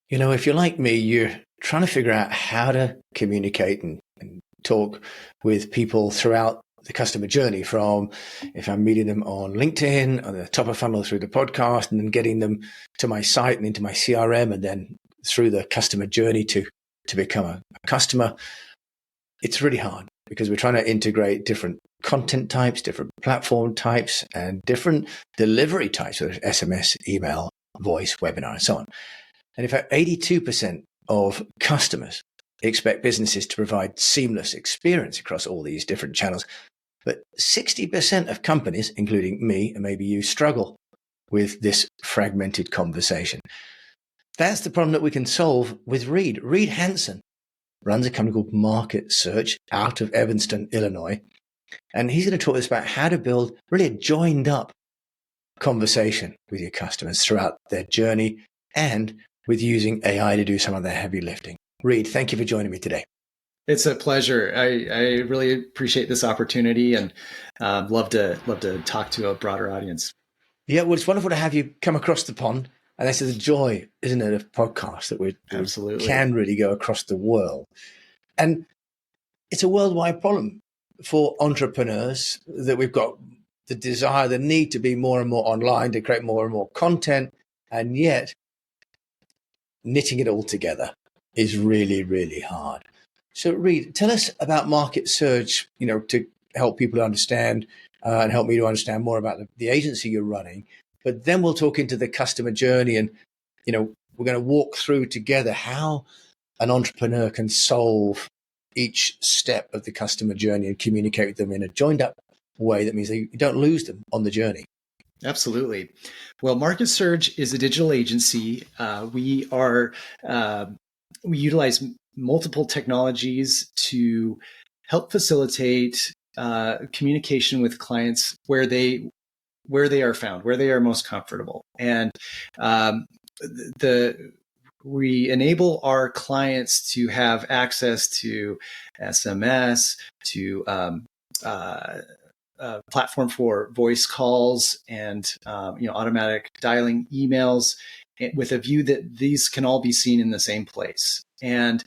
If you're like me, you're trying to figure out how to communicate and talk with people throughout the customer journey, from if I'm meeting them on LinkedIn, on the top of funnel through the podcast, and then getting them to my site and into my CRM, and then through the customer journey to become a customer. It's really hard because we're trying to integrate different content types, different platform types, and different delivery types, whether it's SMS, email, voice, webinar, and so on. And in fact, 82% of customers expect businesses to provide seamless experience across all these different channels. But 60% of companies, including me and maybe you, struggle with this fragmented conversation. That's the problem that we can solve with Reed. Reed Hansen runs a company called Market Search out of Evanston, Illinois. And he's going to talk to us about how to build really a joined up conversation with your customers throughout their journey, and with using AI to do some of their heavy lifting. Reed, thank you for joining me today. It's a pleasure. I really appreciate this opportunity, and love to talk to a broader audience. Yeah, well, it's wonderful to have you come across the pond. And this is the joy, isn't it, of podcasts, that we can really go across the world. And it's a worldwide problem for entrepreneurs, that we've got the desire, the need to be more and more online, to create more and more content. And yet knitting it all together is really, really hard. So Reed, tell us about Market Search, to help people understand and help me to understand more about the agency you're running. But then we'll talk into the customer journey, and, we're going to walk through together how an entrepreneur can solve each step of the customer journey and communicate with them in a joined up way that means that you don't lose them on the journey. Absolutely. Well, Market Surge is a digital agency. We utilize multiple technologies to help facilitate communication with clients where they are found, where they are most comfortable. And we enable our clients to have access to SMS, to platform for voice calls, and automatic dialing emails, with a view that these can all be seen in the same place. And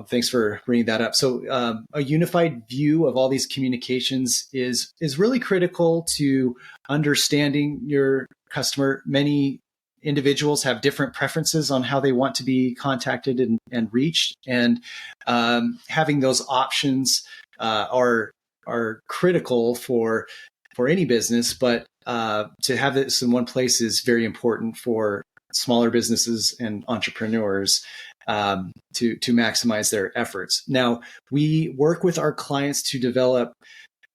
thanks for bringing that up. So a unified view of all these communications is really critical to understanding your customer. Many individuals have different preferences on how they want to be contacted and reached, and having those options are critical for any business, but to have this in one place is very important for smaller businesses and entrepreneurs to maximize their efforts. Now, we work with our clients to develop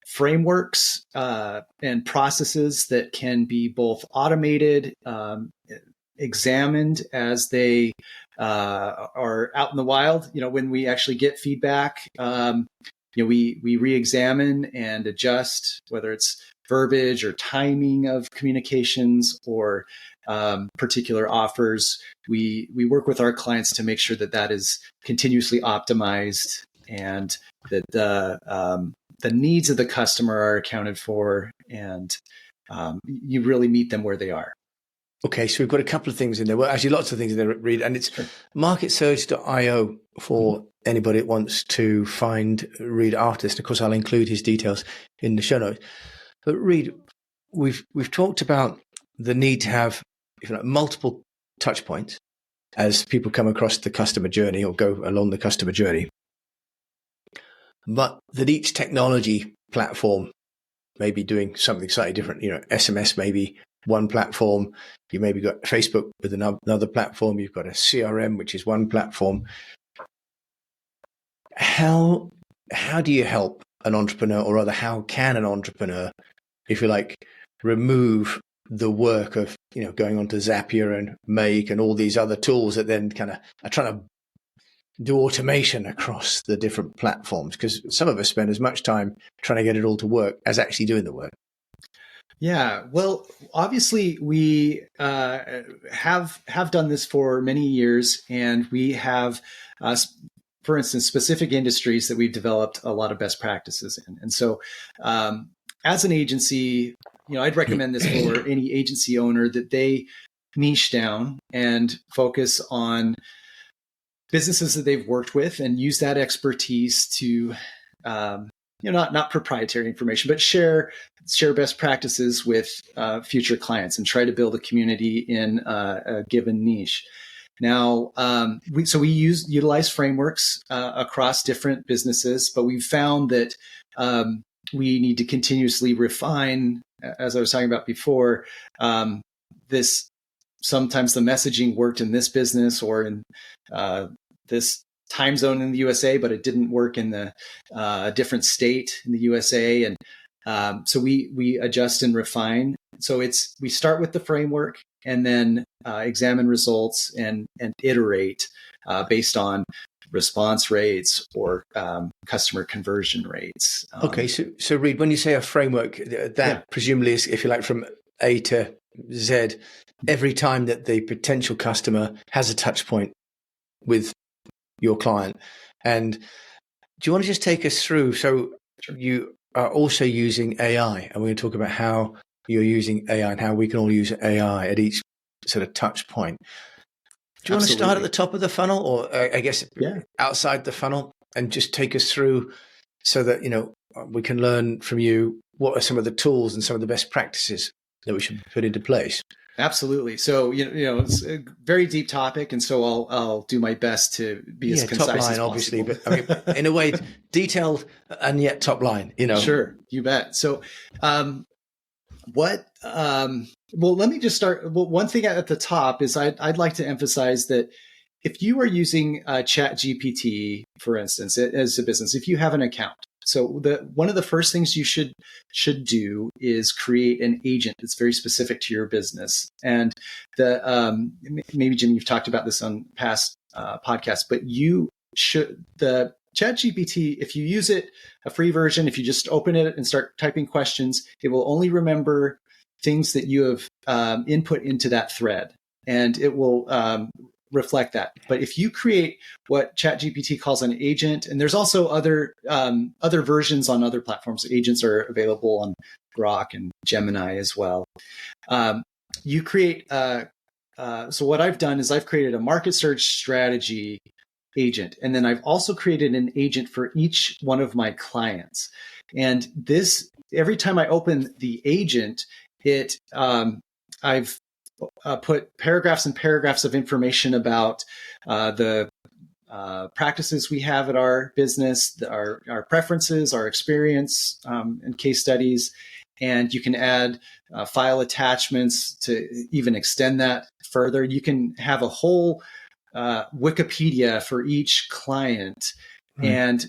frameworks and processes that can be both automated, examined as they are out in the wild. When we actually get feedback, we re-examine and adjust, whether it's verbiage or timing of communications or particular offers. We work with our clients to make sure that is continuously optimized, and that the needs of the customer are accounted for, and you really meet them where they are. Okay, so we've got a couple of things in there. Well, actually, lots of things in there, Reed, and it's marketsurge.io for anybody that wants to find Reed after this. And of course, I'll include his details in the show notes. But Reed, we've talked about the need to have, multiple touch points as people come across the customer journey or go along the customer journey, but that each technology platform may be doing something slightly different. SMS may be one platform. You maybe got Facebook with another platform. You've got a CRM, which is one platform. How do you help an entrepreneur, or rather, how can an entrepreneur, if you like, remove the work of, going on to Zapier and Make and all these other tools that then kind of are trying to do automation across the different platforms? Because some of us spend as much time trying to get it all to work as actually doing the work. Yeah, well, obviously we have done this for many years, and we have, for instance, specific industries that we've developed a lot of best practices in. And so, as an agency, I'd recommend this for any agency owner, that they niche down and focus on businesses that they've worked with and use that expertise to, not proprietary information, but share best practices with future clients and try to build a community in a given niche. Now, we utilize frameworks across different businesses, but we've found that we need to continuously refine, as I was talking about before, this. Sometimes the messaging worked in this business or in this time zone in the USA, but it didn't work in the different state in the USA. And so we adjust and refine. So we start with the framework and then examine results and iterate based on response rates or customer conversion rates. Okay, so Reed, when you say a framework, that presumably is, if you like, from A to Z, every time that the potential customer has a touch point with your client. And do you want to just take us through? So you are also using AI, and we're going to talk about how you're using AI and how we can all use AI at each sort of touch point. Do you want to start at the top of the funnel, or I guess outside the funnel, and just take us through so that, we can learn from you what are some of the tools and some of the best practices that we should put into place? Absolutely. So, it's a very deep topic. And so I'll do my best to be as concise top line, as obviously, possible. But in a way, detailed and yet top line, Sure. You bet. So, let me just start. Well, one thing at the top is I'd like to emphasize that if you are using ChatGPT, for instance, as a business, if you have an account, so one of the first things you should do is create an agent that's very specific to your business. And maybe Jim, you've talked about this on past podcasts, but the ChatGPT, if you use it, a free version, if you just open it and start typing questions, it will only remember things that you have input into that thread, and it will reflect that. But if you create what ChatGPT calls an agent, and there's also other versions on other platforms, agents are available on Grok and Gemini as well. You create. So what I've done is I've created a market search strategy agent, and then I've also created an agent for each one of my clients. And this, every time I open the agent, I've put paragraphs and paragraphs of information about the practices we have at our business, our preferences, our experience, and case studies. And you can add file attachments to even extend that further. You can have a whole Wikipedia for each client. And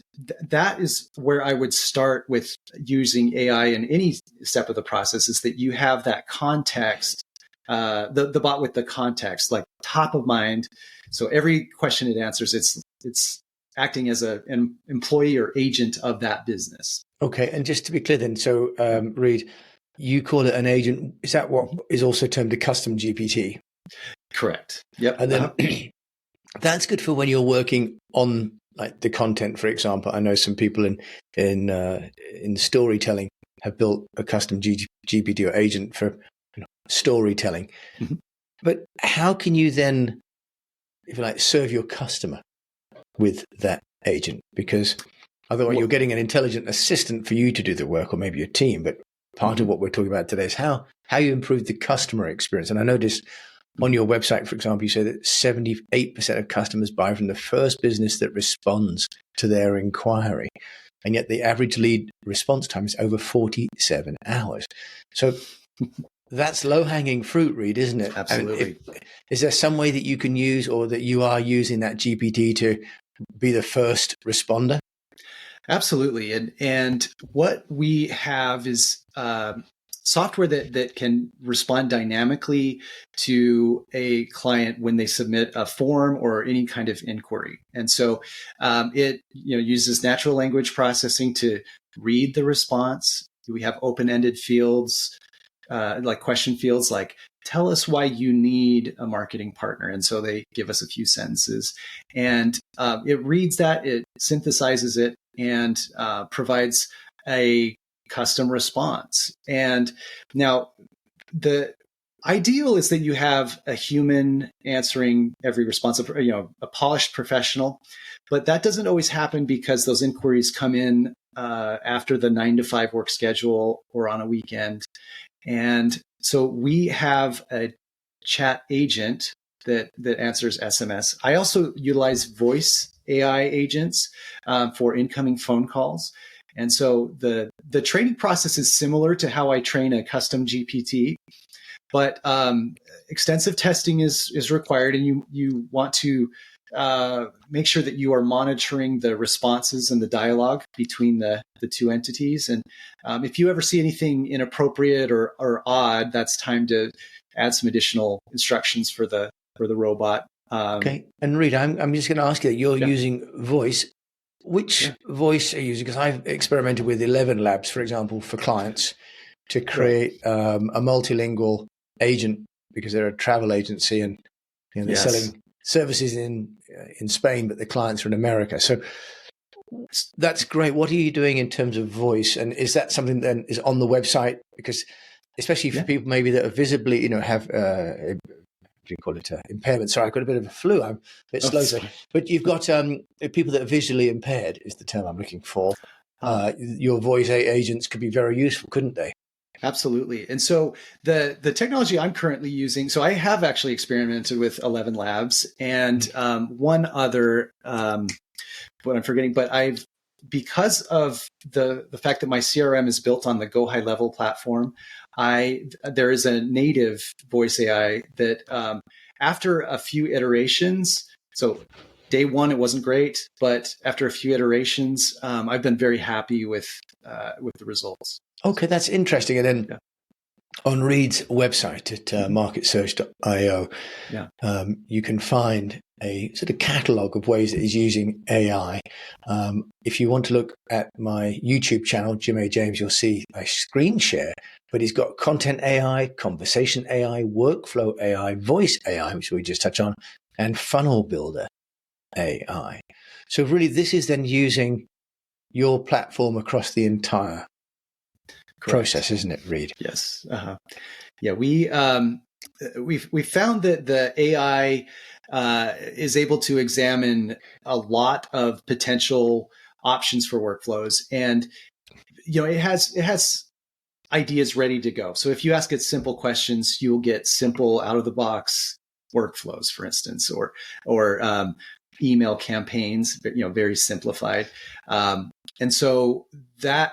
that is where I would start with using AI in any step of the process, is that you have that context, the bot with the context, like top of mind. So every question it answers, it's acting as an employee or agent of that business. Okay. And just to be clear then, so Reed, you call it an agent. Is that what is also termed a custom GPT? Correct. Yep. And then that's good for when you're working on like the content, for example. I know some people in storytelling have built a custom GPT or agent for storytelling. Mm-hmm. But how can you then, if you like, serve your customer with that agent? Because otherwise you're getting an intelligent assistant for you to do the work, or maybe your team. But part of what we're talking about today is how you improve the customer experience. And I noticed on your website, for example, you say that 78% of customers buy from the first business that responds to their inquiry. And yet the average lead response time is over 47 hours. So that's low-hanging fruit, Reed, isn't it? Absolutely. Is there some way that you can use, or that you are using that GPT to be the first responder? Absolutely. And what we have is software that can respond dynamically to a client when they submit a form or any kind of inquiry. And so it uses natural language processing to read the response. We have open-ended fields, like question fields, like tell us why you need a marketing partner. And so they give us a few sentences, and it reads that, it synthesizes it, and provides a custom response. And now ideal is that you have a human answering every response, a polished professional, but that doesn't always happen because those inquiries come in after the 9 to 5 work schedule or on a weekend. And so we have a chat agent that answers SMS. I also utilize voice AI agents for incoming phone calls. And so the training process is similar to how I train a custom GPT, but extensive testing is required, and you want to make sure that you are monitoring the responses and the dialogue between the two entities. And if you ever see anything inappropriate or odd, that's time to add some additional instructions for the robot. Okay. And Reed, I'm just going to ask you that you're using voice. Which voice are you using? Because I've experimented with 11 Labs, for example, for clients to create a multilingual agent, because they're a travel agency and they're selling services in Spain, but the clients are in America. So that's great. What are you doing in terms of voice? And is that something that is on the website? Because especially for people maybe that are visibly, have what do you call it? Impairment. Sorry, I've got a bit of a flu. I'm a bit slow. But you've got people that are visually impaired is the term I'm looking for. Your voice agents could be very useful, couldn't they? Absolutely. And so the technology I'm currently using, so I have actually experimented with 11 Labs and one other, what I'm forgetting, but because of the fact that my CRM is built on the Go High Level platform, there is a native voice AI that after a few iterations, so day one, it wasn't great, but after a few iterations, I've been very happy with the results. Okay, that's interesting. And then on Reed's website at marketsearch.io, you can find a sort of catalog of ways that he's using AI. If you want to look at my YouTube channel, Jim A. James, you'll see a screen share, but he's got content AI, conversation AI, workflow AI, voice AI, which we just touched on, and funnel builder AI. So really, this is then using your platform across the entire process, isn't it, Reed? Yes. Yeah, we found that the AI is able to examine a lot of potential options for workflows, and it has ideas ready to go. So if you ask it simple questions, you'll get simple out of the box workflows, for instance, or email campaigns, very simplified. And so that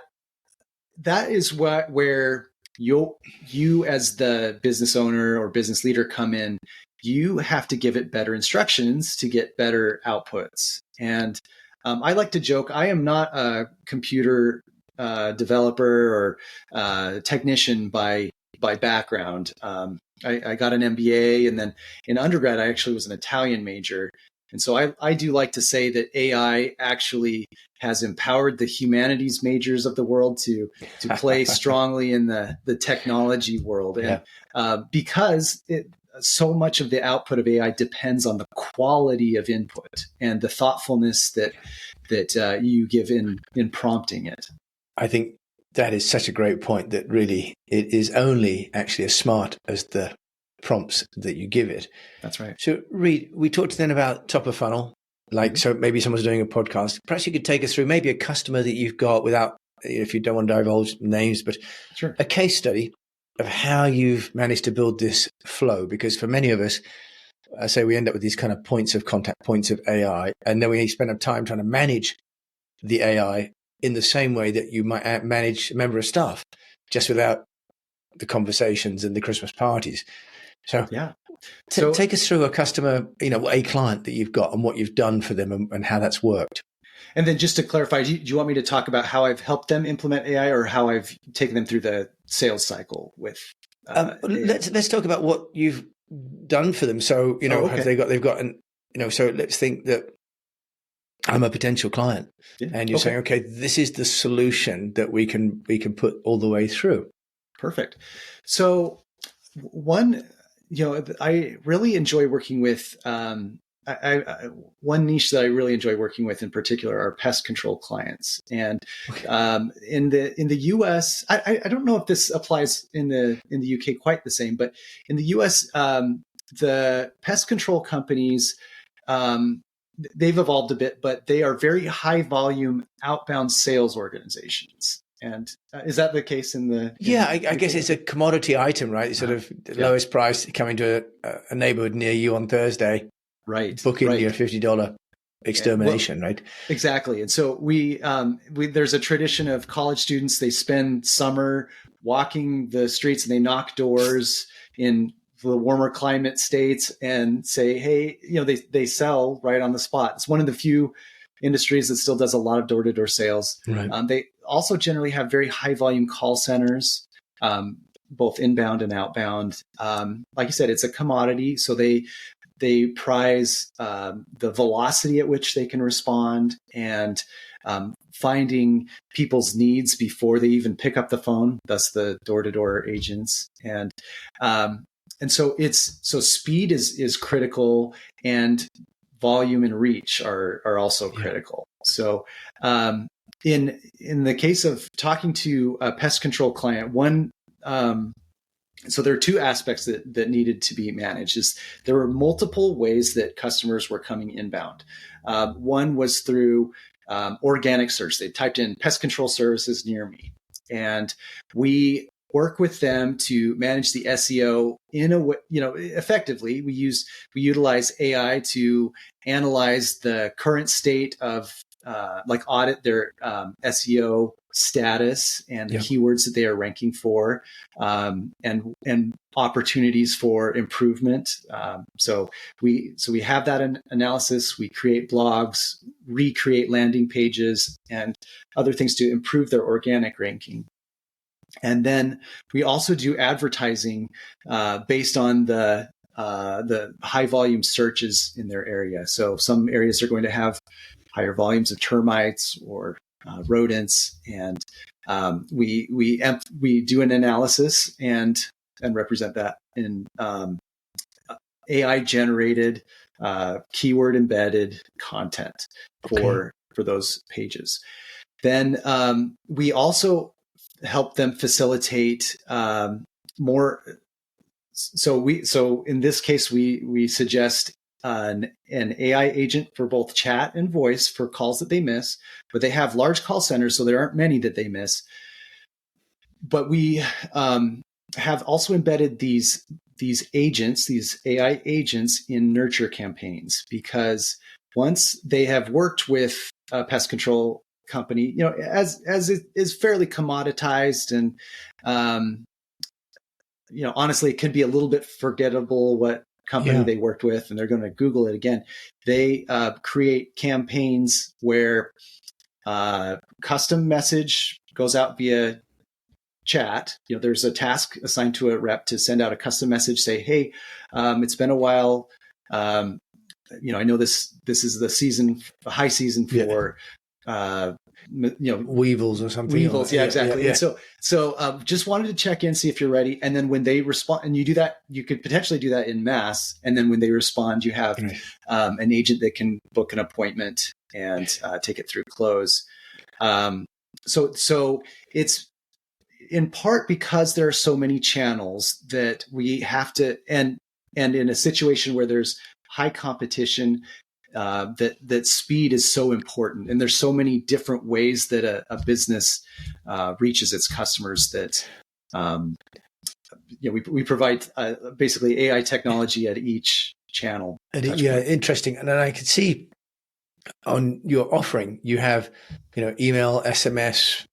is where you as the business owner or business leader come in. You have to give it better instructions to get better outputs. And I like to joke, I am not a computer developer or technician by background. I got an MBA, and then in undergrad, I actually was an Italian major. And so I do like to say that AI actually has empowered the humanities majors of the world to play strongly in the technology world. And because so much of the output of AI depends on the quality of input and the thoughtfulness that you give in prompting it. I think that is such a great point, that really it is only actually as smart as the prompts that you give it. That's right. So Reed, we talked then about top of funnel, so maybe someone's doing a podcast. Perhaps you could take us through maybe a customer that you've got, without, if you don't want to divulge names, but a case study of how you've managed to build this flow. Because for many of us, I say we end up with these kind of points of contact, points of AI, and then we spend our time trying to manage the AI in the same way that you might manage a member of staff, just without the conversations and the Christmas parties. So take us through a customer, a client that you've got and what you've done for them and how that's worked. And then just to clarify, do you want me to talk about how I've helped them implement AI, or how I've taken them through the sales cycle with let's talk about what you've done for them. So, have they've got so let's think that I'm a potential client and you're saying, okay, this is the solution that we can put all the way through. Perfect. So one, I really enjoy working with one niche that I really enjoy working with in particular are pest control clients. And in the US, I don't know if this applies in the UK quite the same, but in the US, the pest control companies, they've evolved a bit, but they are very high volume outbound sales organizations. And is that the case in the? I guess it's a commodity item, right? Sort of the lowest price coming to a neighborhood near you on Thursday, right? Booking your $50 extermination, right? Exactly. And so we there's a tradition of college students. They spend summer walking the streets and they knock doors in the warmer climate states and say, hey, they sell right on the spot. It's one of the few industries that still does a lot of door-to-door sales. Right. They also generally have very high volume call centers, both inbound and outbound. Like you said, it's a commodity. So they prize the velocity at which they can respond and finding people's needs before they even pick up the phone, thus the door-to-door agents. And so speed is critical, and volume and reach are also critical. So in the case of talking to a pest control client, so there are two aspects that needed to be managed. There were multiple ways that customers were coming inbound. One was through organic search. They typed in pest control services near me, and we work with them to manage the SEO in a way, effectively. We utilize AI to analyze the current state of, audit their SEO status and the keywords that they are ranking for, and opportunities for improvement. So we have that analysis. We create blogs, recreate landing pages, and other things to improve their organic ranking. And then we also do advertising based on the high volume searches in their area. So some areas are going to have higher volumes of termites or rodents, and we do an analysis and represent that in AI generated keyword embedded content for those pages. Then we also help them facilitate more. So in this case, we suggest an AI agent for both chat and voice for calls that they miss, but they have large call centers, so there aren't many that they miss. But we have also embedded these agents, these AI agents, in nurture campaigns, because once they have worked with a pest control company, as it is fairly commoditized, and honestly, it could be a little bit forgettable what company they worked with, and they're going to Google it again. They create campaigns where custom message goes out via chat. There's a task assigned to a rep to send out a custom message, say, hey, it's been a while. I know this is the high season for weevils or something. Weevils, exactly. And so just wanted to check in, see if you're ready. And then when they respond, and you do that, you could potentially do that in mass. And then when they respond, you have an agent that can book an appointment and take it through close. So it's in part because there are so many channels that we have to, and in a situation where there's high competition, that speed is so important, and there's so many different ways that a business reaches its customers that we provide basically AI technology at each channel. And interesting. And then I could see on your offering you have email, SMS,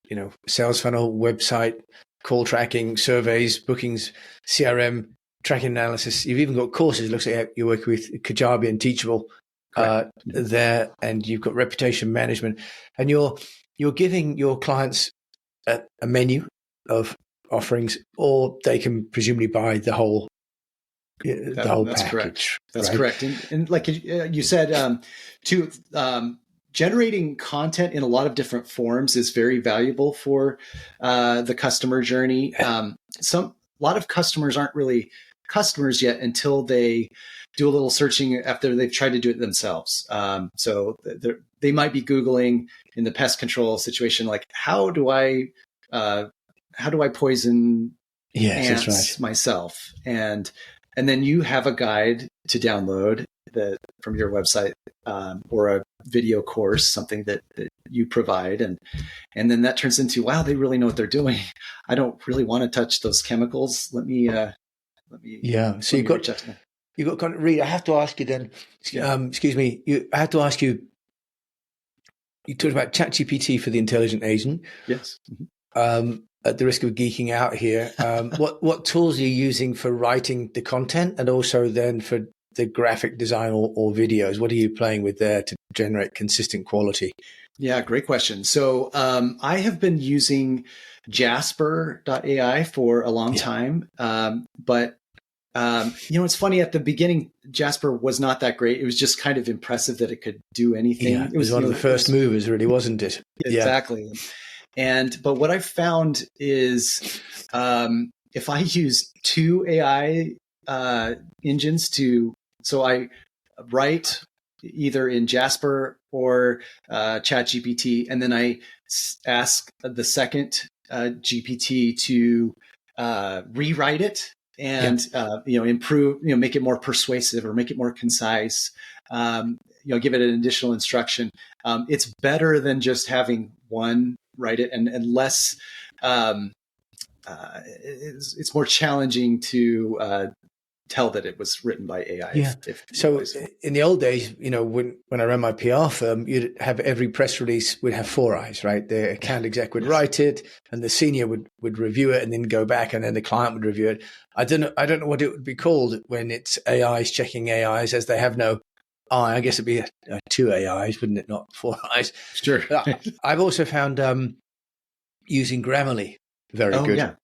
sales funnel, website, call tracking, surveys, bookings, CRM, tracking analysis. You've even got courses. It looks like you're working with Kajabi and Teachable there, and you've got reputation management, and you're giving your clients a menu of offerings, or they can presumably buy the whole that's package. Correct. That's correct. And like you said, generating content in a lot of different forms is very valuable for the customer journey. A lot of customers aren't really customers yet until they do a little searching after they've tried to do it themselves. So they might be Googling in the pest control situation, like how do I poison ants myself? And then you have a guide to download from your website, or a video course, something that you provide. And then that turns into, wow, they really know what they're doing. I don't really want to touch those chemicals. Let me. So you've got kind of Reed. I have to ask you then. Excuse me. I have to ask you. You talked about ChatGPT for the intelligent agent. Yes. At the risk of geeking out here, what tools are you using for writing the content, and also then for the graphic design or videos? What are you playing with there to generate consistent quality? Yeah, great question. So I have been using Jasper.ai for a long time, but it's funny. At the beginning, Jasper was not that great. It was just kind of impressive that it could do anything. Yeah, it was one of the first movers, really, wasn't it? Exactly. But what I've found is if I use two AI engines so I write either in Jasper or ChatGPT, and then I ask the second GPT to rewrite it and improve, make it more persuasive or make it more concise. Give it an additional instruction. It's better than just having one write it, and less. It's more challenging to tell that it was written by AI. Yeah. So in the old days, when I ran my PR firm, you'd have every press release would have four eyes, right? The account exec would write it, and the senior would review it, and then go back, and then the client would review it. I don't know what it would be called when it's AIs checking AIs, as they have no eye. I guess it'd be two AIs, wouldn't it? Not four eyes. Sure. I've also found using Grammarly very good. Yeah.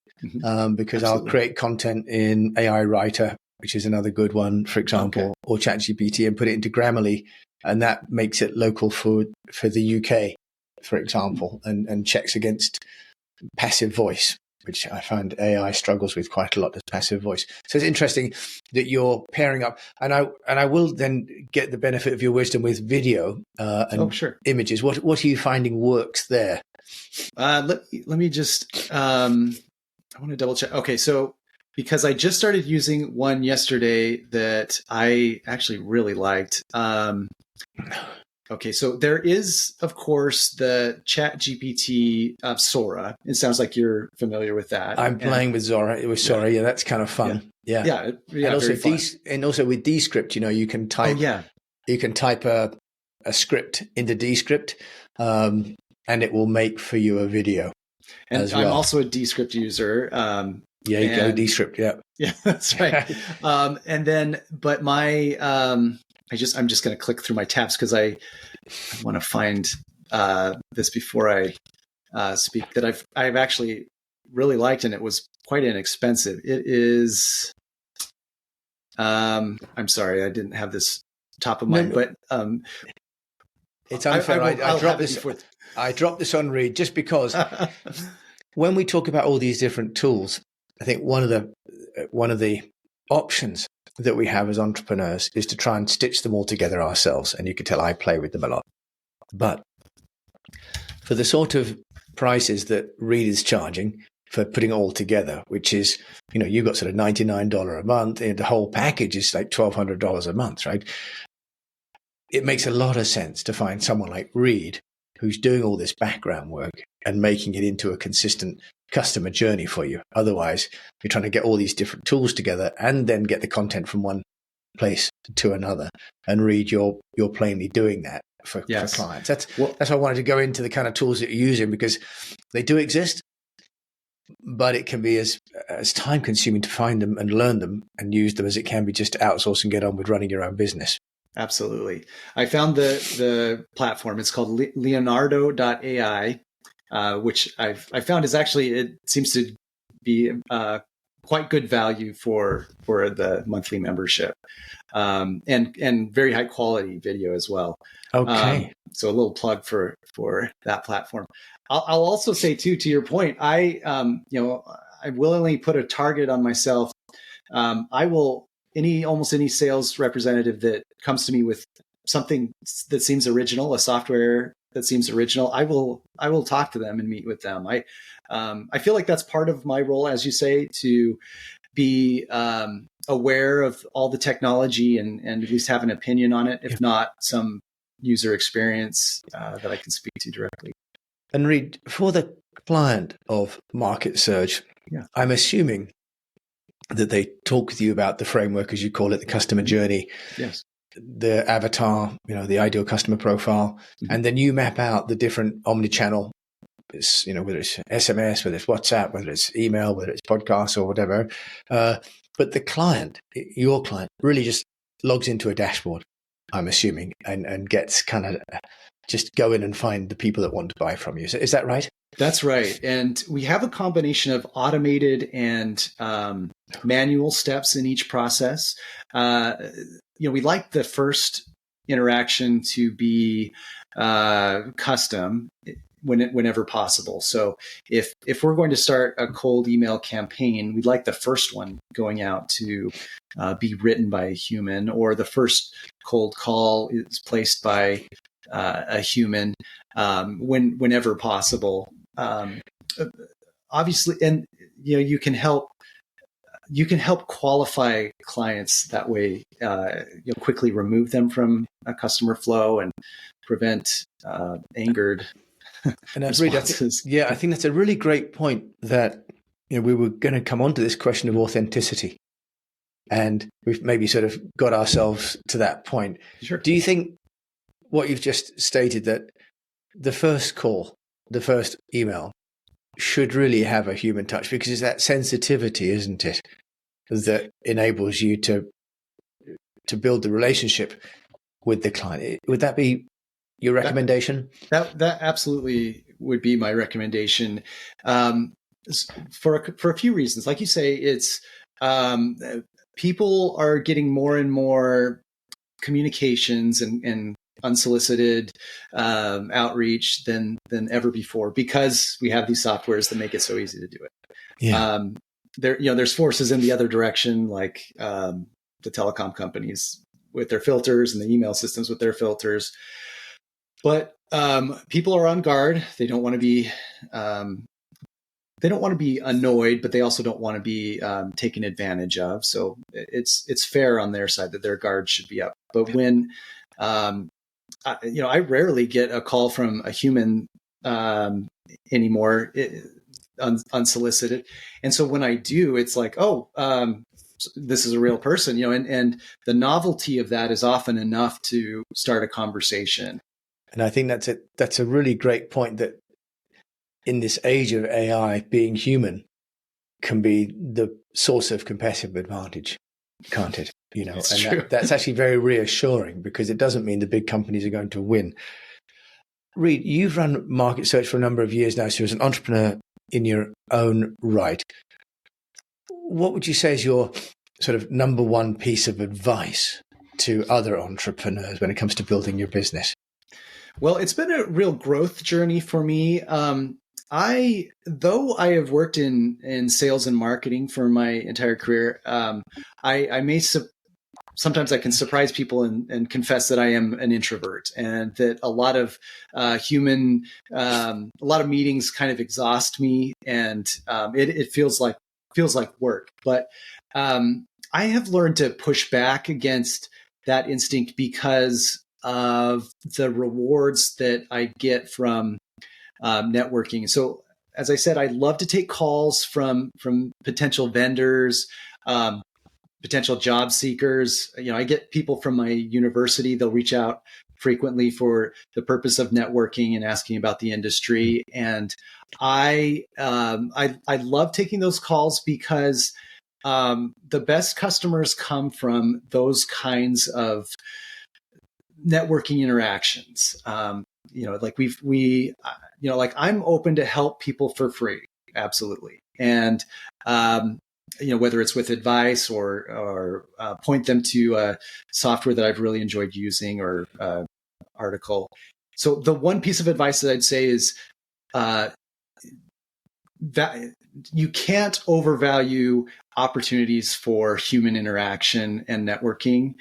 Because Absolutely. I'll create content in AI Writer, which is another good one, for example, or ChatGPT, and put it into Grammarly, and that makes it local for the UK, for example, and checks against passive voice, which I find AI struggles with quite a lot, as passive voice. So it's interesting that you're pairing up, and I will then get the benefit of your wisdom with video and images. What are you finding works there? Let me just. I want to double check. Okay, so because I just started using one yesterday that I actually really liked. Okay, so there is, of course, the ChatGPT Sora. It sounds like you're familiar with that. I'm playing with Zora. It was Sora. Yeah, that's kind of fun. Yeah. And also with Descript, you can type. You can type a script into Descript, and it will make for you a video. And I'm also a Descript user. Go Descript. Yeah, that's right. And then, but my, I'm just going to click through my tabs because I want to find this before I speak, that I've actually really liked, and it was quite inexpensive. It is. I'm sorry, I didn't have this top of mind, but it's unfair. I dropped this on Reed just because when we talk about all these different tools, I think one of the options that we have as entrepreneurs is to try and stitch them all together ourselves. And you can tell I play with them a lot. But for the sort of prices that Reed is charging for putting it all together, which is, you've got sort of $99 a month, and the whole package is like $1,200 a month, right? It makes a lot of sense to find someone like Reed who's doing all this background work and making it into a consistent customer journey for you. Otherwise, you're trying to get all these different tools together and then get the content from one place to another. And Reed, you're plainly doing that for clients. That's why I wanted to go into the kind of tools that you're using, because they do exist, but it can be as time consuming to find them and learn them and use them as it can be just to outsource and get on with running your own business. Absolutely. I found the platform. It's called Leonardo.ai, which I found is actually, it seems to be quite good value for the monthly membership, and very high quality video as well. Okay. So a little plug for that platform. I'll also say too, to your point, I willingly put a target on myself. I will almost any sales representative that comes to me with something that seems original, a software that seems original, I will talk to them and meet with them. I feel like that's part of my role, as you say, to be aware of all the technology and at least have an opinion on it, if not some user experience that I can speak to directly. And Reed, for the client of Market Surge, I'm assuming that they talk with you about the framework, as you call it, the customer journey, yes, the avatar, the ideal customer profile, and then you map out the different omni-channel, whether it's SMS, whether it's WhatsApp, whether it's email, whether it's podcasts or whatever. But the client, your client, really just logs into a dashboard, I'm assuming, and gets kind of just go in and find the people that want to buy from you. So is that right? That's right. And we have a combination of automated and manual steps in each process. We like the first interaction to be custom whenever possible. So if we're going to start a cold email campaign, we'd like the first one going out to be written by a human, or the first cold call is placed by a human whenever possible. Obviously, and you can help qualify clients that way. Quickly remove them from a customer flow and prevent angered and responses. I think that's a really great point. That we were going to come on to this question of authenticity, and we've maybe sort of got ourselves to that point. Sure. Do you think what you've just stated, that the first call, the first email, should really have a human touch, because it's that sensitivity, isn't it, that enables you to build the relationship with the client? Would that be your recommendation? That absolutely would be my recommendation, for a few reasons. Like you say, it's people are getting more and more communications and unsolicited outreach than ever before, because we have these softwares that make it so easy to do it. There's forces in the other direction, like the telecom companies with their filters and the email systems with their filters. But people are on guard. They don't want to be annoyed, but they also don't want to be taken advantage of. So it's fair on their side that their guard should be up. But when I rarely get a call from a human anymore, unsolicited. And so when I do, it's like, this is a real person, and the novelty of that is often enough to start a conversation. And I think that's a really great point, that in this age of AI, being human can be the source of competitive advantage, can't it? That's actually very reassuring, because it doesn't mean the big companies are going to win. Reed, you've run Market Search for a number of years now, so as an entrepreneur in your own right, what would you say is your sort of number one piece of advice to other entrepreneurs when it comes to building your business? Well, it's been a real growth journey for me. Though I have worked in sales and marketing for my entire career, sometimes I can surprise people and confess that I am an introvert, and that a lot of meetings kind of exhaust me, and it feels like work. But I have learned to push back against that instinct because of the rewards that I get from networking. So, as I said, I love to take calls from potential vendors, potential job seekers. I get people from my university. They'll reach out frequently for the purpose of networking and asking about the industry. And I love taking those calls, because the best customers come from those kinds of networking interactions. Like I'm open to help people for free. Absolutely. And, whether it's with advice or point them to a software that I've really enjoyed using, or article. So the one piece of advice that I'd say is, that you can't overvalue opportunities for human interaction and networking.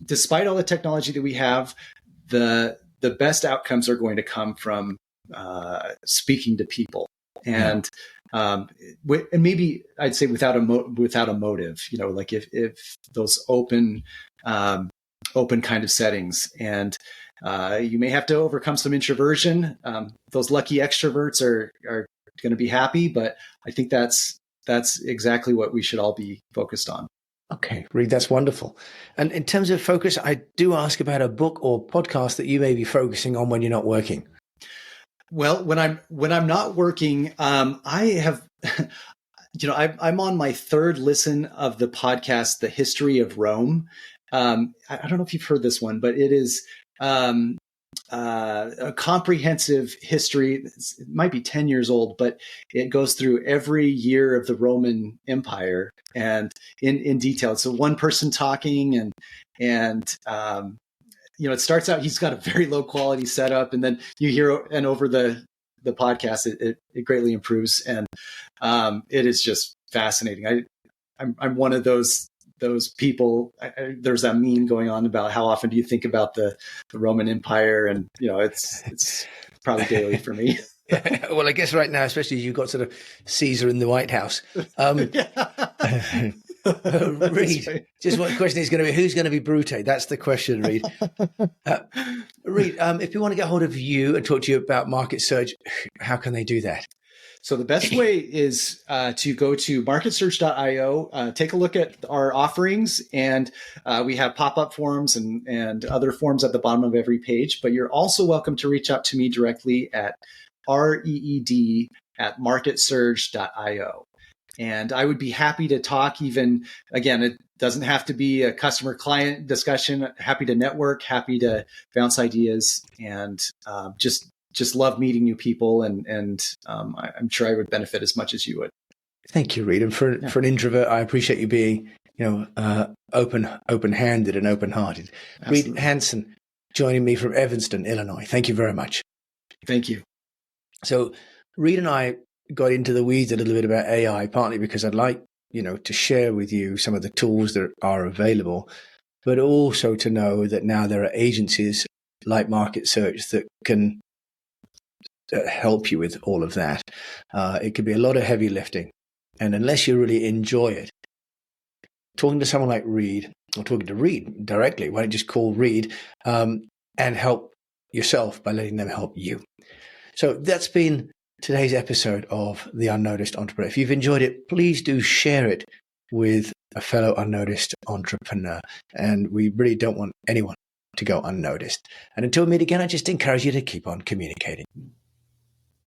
Despite all the technology that we have, the best outcomes are going to come from speaking to people, and maybe I'd say without a motive. Like if those open kind of settings, and you may have to overcome some introversion. Those lucky extroverts are going to be happy, but I think that's exactly what we should all be focused on. Okay, Reed, that's wonderful. And in terms of focus, I do ask about a book or podcast that you may be focusing on when you're not working. Well, when I'm not working, I have, I'm on my third listen of the podcast, The History of Rome. I don't know if you've heard this one, but it is a comprehensive history. It might be 10 years old, but it goes through every year of the Roman Empire and in detail. So one person talking, and it starts out, he's got a very low quality setup, and then you hear, and over the podcast, it greatly improves. And it is just fascinating. I'm one of those people. There's that meme going on about how often do you think about the Roman Empire, and it's probably daily for me. Well, I guess right now, especially you've got sort of Caesar in the White House. Reed, right. Just what the question is going to be, who's going to be Brute? That's the question, Reed. Reed, if people want to get hold of you and talk to you about market search, how can they do that? So the best way is to go to marketsearch.io, take a look at our offerings, and we have pop-up forms and other forms at the bottom of every page. But you're also welcome to reach out to me directly at reed@marketsurge.io. And I would be happy to talk. Even, again, it doesn't have to be a customer client discussion. Happy to network, happy to bounce ideas, and just love meeting new people. And I'm sure I would benefit as much as you would. Thank you, Reed. And for an introvert, I appreciate you being, open-handed and open-hearted. Absolutely. Reed Hansen, joining me from Evanston, Illinois. Thank you very much. Thank you. So Reed and I got into the weeds a little bit about AI, partly because I'd like, to share with you some of the tools that are available, but also to know that now there are agencies like Market Search that can help you with all of that. It could be a lot of heavy lifting. And unless you really enjoy it, talking to someone like Reed, or talking to Reed directly, why don't you just call Reed and help yourself by letting them help you? So that's been today's episode of The Unnoticed Entrepreneur. If you've enjoyed it, please do share it with a fellow unnoticed entrepreneur. And we really don't want anyone to go unnoticed. And until we meet again, I just encourage you to keep on communicating.